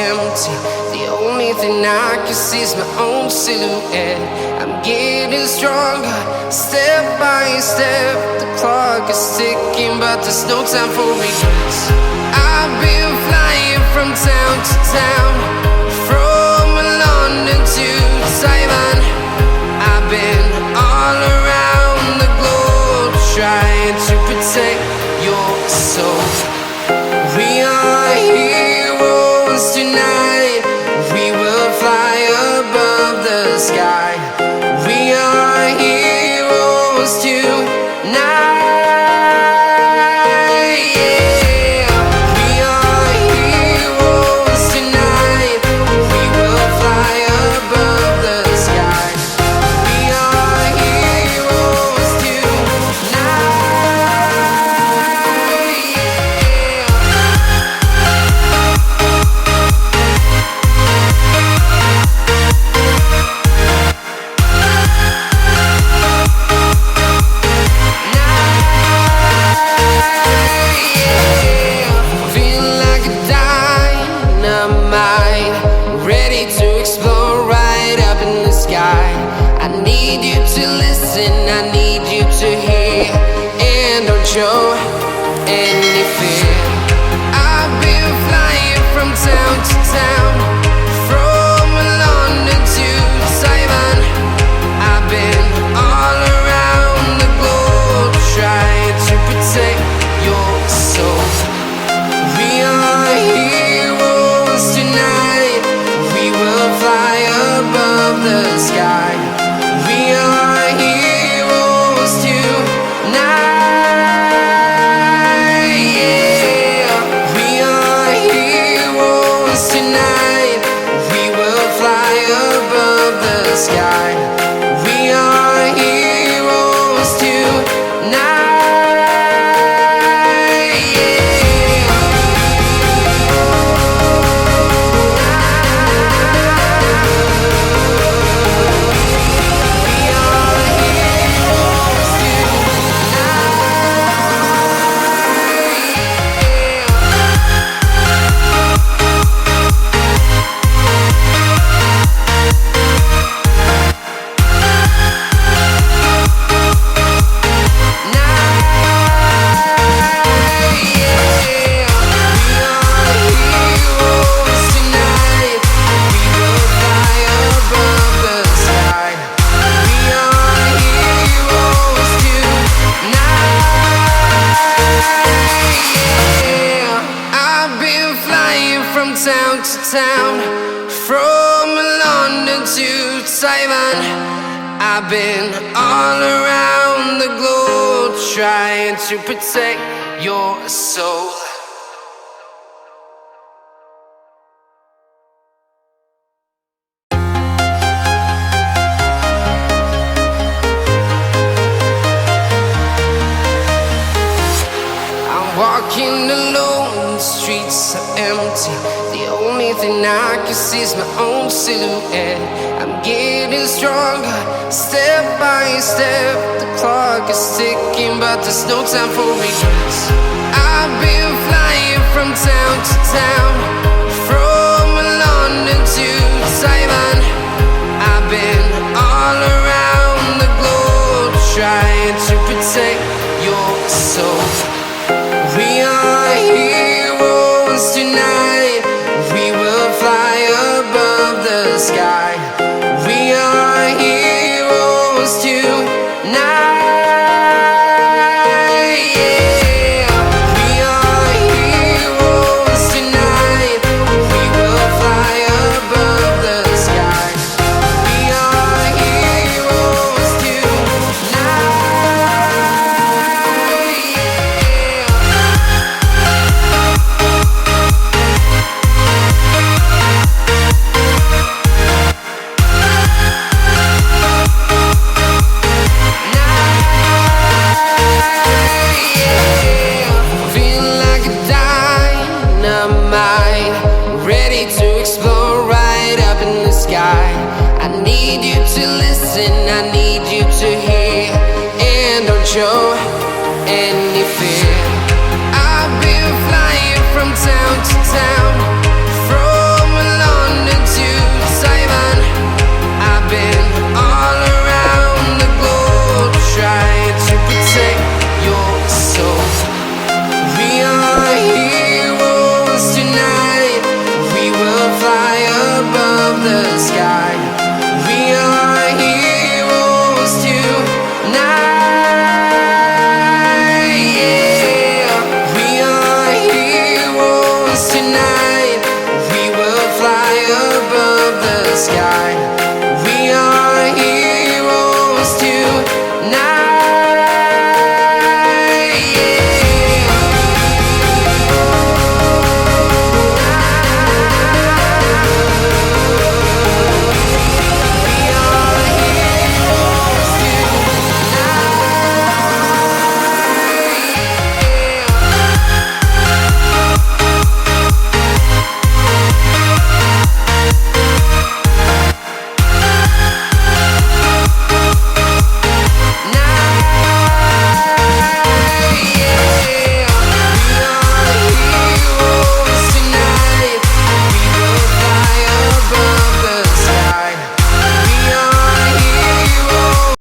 empty. The only thing I can see is my own silhouette. I'm getting stronger, step by step. The clock is ticking, but there's no time for regrets. I've been flying from town to town, from London to Taiwan. I've been all around the globe, trying to protect your soul. We are heroes tonight. We will fly above the sky. We are heroes tonight. Show any fear. I've been flying from town to town, from London to Taiwan. I've been all around the globe, trying to protect your soul. We are heroes tonight. We will fly above the sky. We are heroes tonight. Sky. We are heroes tonight. Town to town, from London to Taiwan. I've been all around the globe, trying to protect your soul. I'm walking alone, the streets are empty. The only thing I can see is my own silhouette. I'm getting stronger, step by step. The clock is ticking, but there's no time for regrets. I've been flying from town to town, from London to Taiwan. I've been all around the globe, trying to protect your soul. We are heroes tonight. We will fly above the sky. We are heroes tonight. I need you to listen, I need you